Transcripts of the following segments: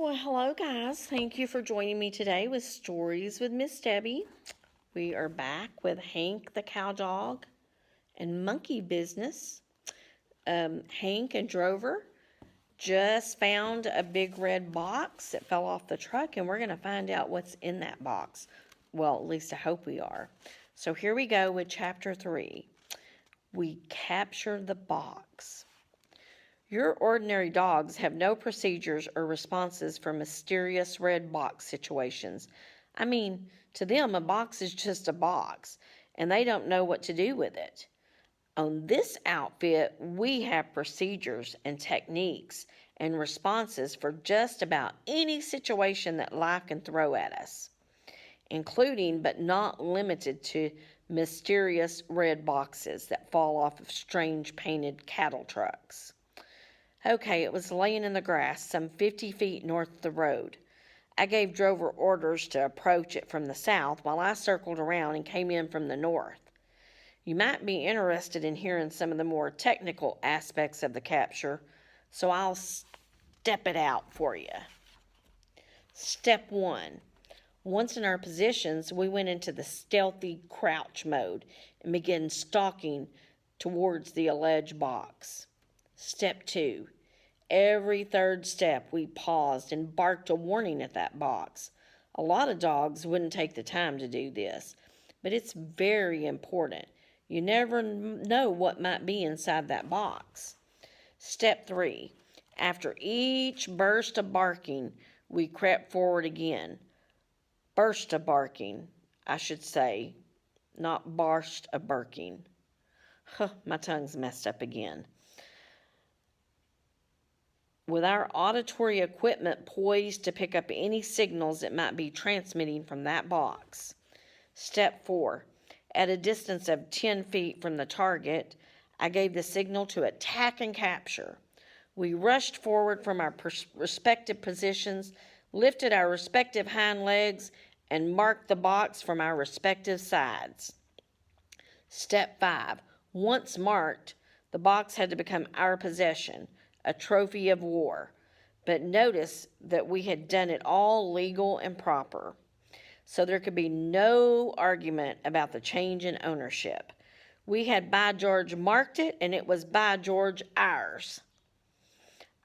Well, hello, guys. Thank you for joining me today with Stories with Miss Debbie. We are back with Hank the Cowdog and Monkey Business. Hank and Drover just found a big red box that fell off the truck, and we're going to find out what's in that box. Well, at least I hope we are. So here we go with Chapter 3. We capture the box. Your ordinary dogs have no procedures or responses for mysterious red box situations. I mean, to them, a box is just a box, and they don't know what to do with it. On this outfit, we have procedures and techniques and responses for just about any situation that life can throw at us, including but not limited to mysterious red boxes that fall off of strange painted cattle trucks. Okay, it was laying in the grass some 50 feet north of the road. I gave Drover orders to approach it from the south while I circled around and came in from the north. You might be interested in hearing some of the more technical aspects of the capture, so I'll step it out for you. Step 1. Once in our positions, we went into the stealthy crouch mode and began stalking towards the alleged box. Step 2. Every third step, we paused and barked a warning at that box. A lot of dogs wouldn't take the time to do this, but it's very important. You never know what might be inside that box. Step 3. After each burst of barking, we crept forward again. Burst of barking, I should say, not burst of barking. My tongue's messed up again. With our auditory equipment poised to pick up any signals it might be transmitting from that box. Step 4. At a distance of 10 feet from the target, I gave the signal to attack and capture. We rushed forward from our respective positions, lifted our respective hind legs, and marked the box from our respective sides. Step 5. Once marked, the box had to become our possession, a trophy of war. But notice that we had done it all legal and proper, so there could be no argument about the change in ownership. We had by George marked it, and it was by George ours.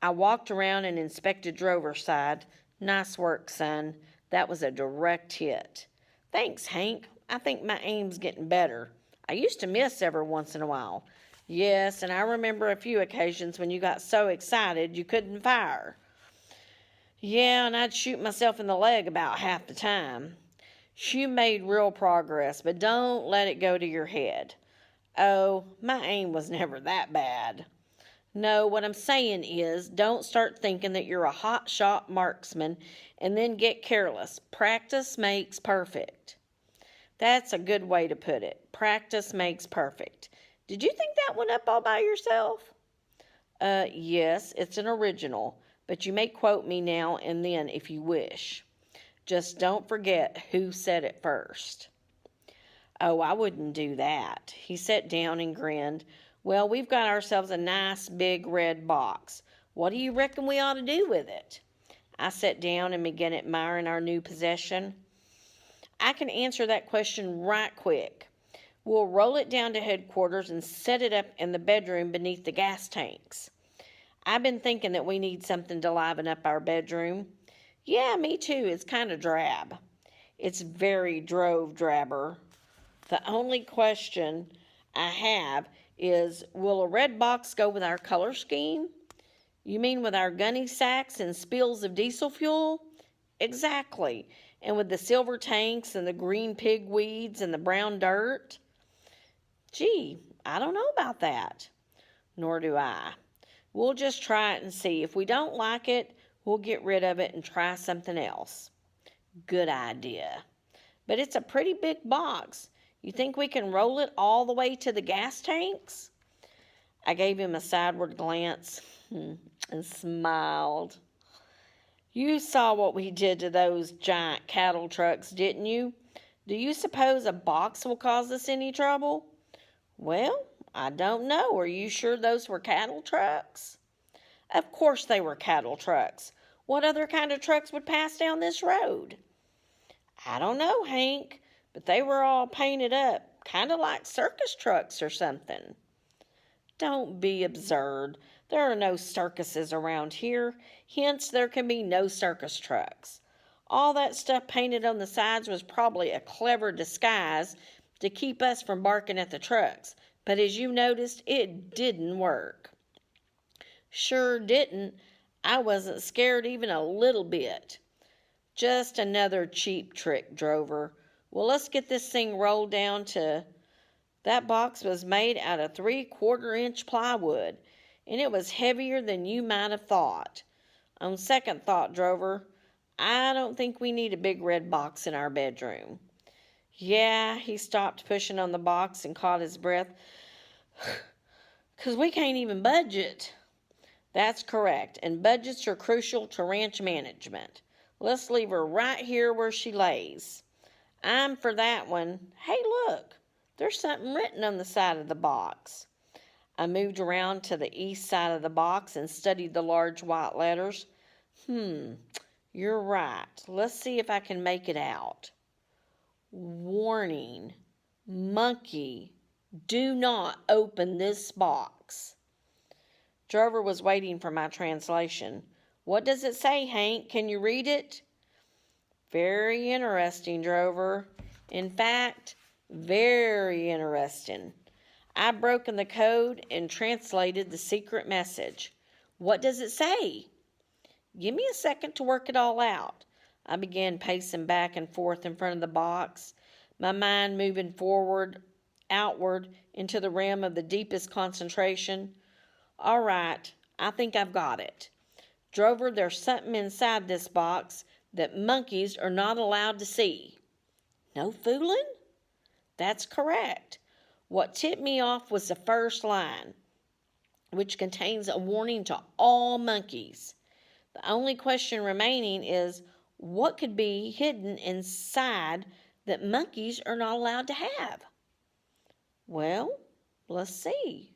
I walked around and inspected Drover's side. Nice work, son. That was a direct hit. Thanks, Hank. I think my aim's getting better. I used to miss every once in a while. Yes, and I remember a few occasions when you got so excited you couldn't fire. Yeah, and I'd shoot myself in the leg about half the time. You made real progress, but don't let it go to your head. Oh, my aim was never that bad. No, what I'm saying is, don't start thinking that you're a hot-shot marksman and then get careless. Practice makes perfect. That's a good way to put it. Practice makes perfect. Did you think that one up all by yourself? Yes, it's an original, but you may quote me now and then if you wish. Just don't forget who said it first. Oh, I wouldn't do that. He sat down and grinned. Well, we've got ourselves a nice big red box. What do you reckon we ought to do with it? I sat down and began admiring our new possession. I can answer that question right quick. We'll roll it down to headquarters and set it up in the bedroom beneath the gas tanks. I've been thinking that we need something to liven up our bedroom. Yeah, me too. It's kind of drab. It's very drabber. The only question I have is, will a red box go with our color scheme? You mean with our gunny sacks and spills of diesel fuel? Exactly. And with the silver tanks and the green pig weeds and the brown dirt? Gee, I don't know about that. Nor do I. We'll just try it and see. If we don't like it, we'll get rid of it and try something else. Good idea. But it's a pretty big box. You think we can roll it all the way to the gas tanks? I gave him a sideward glance and smiled. You saw what we did to those giant cattle trucks, didn't you? Do you suppose a box will cause us any trouble? Well, I don't know. Are you sure those were cattle trucks? Of course they were cattle trucks. What other kind of trucks would pass down this road? I don't know, Hank, but they were all painted up, kind of like circus trucks or something. Don't be absurd. There are no circuses around here, hence there can be no circus trucks. All that stuff painted on the sides was probably a clever disguise to keep us from barking at the trucks, but as you noticed, it didn't work. Sure didn't. I wasn't scared even a little bit. Just another cheap trick, Drover. Well, let's get this thing rolled down to... That box was made out of 3/4-inch plywood, and it was heavier than you might have thought. On second thought, Drover, I don't think we need a big red box in our bedroom. Yeah, he stopped pushing on the box and caught his breath. 'Cause we can't even budget. That's correct, and budgets are crucial to ranch management. Let's leave her right here where she lays. I'm for that one. Hey, look, there's something written on the side of the box. I moved around to the east side of the box and studied the large white letters. You're right. Let's see if I can make it out. Warning, monkey, do not open this box. Drover was waiting for my translation. What does it say, Hank? Can you read it? Very interesting, Drover. In fact, very interesting. I've broken the code and translated the secret message. What does it say? Give me a second to work it all out. I began pacing back and forth in front of the box, my mind moving outward into the realm of the deepest concentration. All right, I think I've got it. Drover, there's something inside this box that monkeys are not allowed to see. No fooling? That's correct. What tipped me off was the first line, which contains a warning to all monkeys. The only question remaining is, what could be hidden inside that monkeys are not allowed to have? Well, let's see.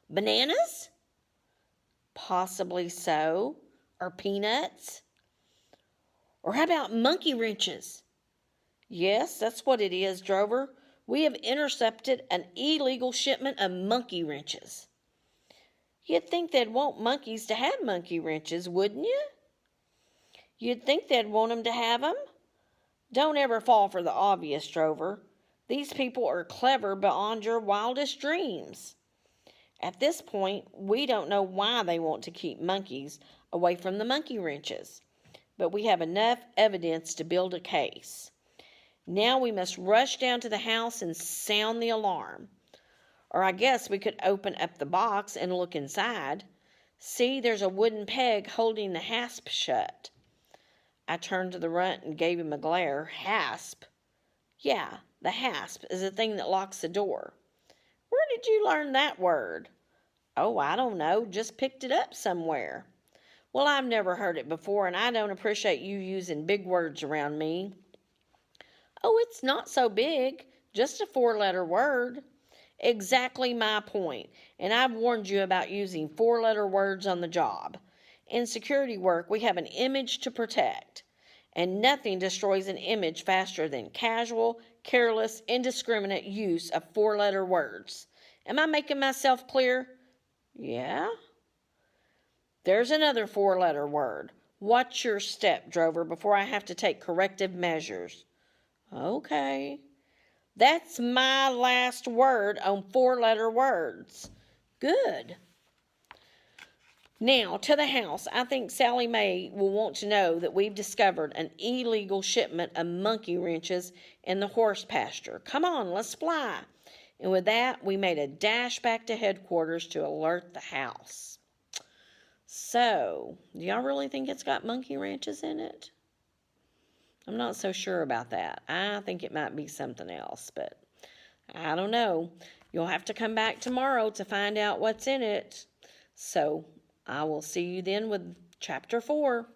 Bananas? Possibly so. Or peanuts? Or how about monkey wrenches? Yes, that's what it is, Drover. We have intercepted an illegal shipment of monkey wrenches. You'd think they'd want monkeys to have monkey wrenches, wouldn't you? You'd think they'd want them to have them. Don't ever fall for the obvious, Drover. These people are clever beyond your wildest dreams. At this point, we don't know why they want to keep monkeys away from the monkey wrenches, but we have enough evidence to build a case. Now we must rush down to the house and sound the alarm. Or I guess we could open up the box and look inside. See, there's a wooden peg holding the hasp shut. I turned to the runt and gave him a glare. Hasp? Yeah, the hasp is the thing that locks the door. Where did you learn that word? Oh, I don't know, just picked it up somewhere. Well, I've never heard it before, and I don't appreciate you using big words around me. Oh, it's not so big, just a 4-letter word. Exactly my point, and I've warned you about using 4-letter words on the job. In security work, we have an image to protect, and nothing destroys an image faster than casual, careless, indiscriminate use of 4-letter words. Am I making myself clear? Yeah? There's another 4-letter word. Watch your step, Drover, before I have to take corrective measures. Okay. That's my last word on 4-letter words. Good. Now, to the house. I think Sally Mae will want to know that we've discovered an illegal shipment of monkey wrenches in the horse pasture. Come on, let's fly. And with that, we made a dash back to headquarters to alert the house. So, do y'all really think it's got monkey wrenches in it? I'm not so sure about that. I think it might be something else, but I don't know. You'll have to come back tomorrow to find out what's in it. So, I will see you then with Chapter 4.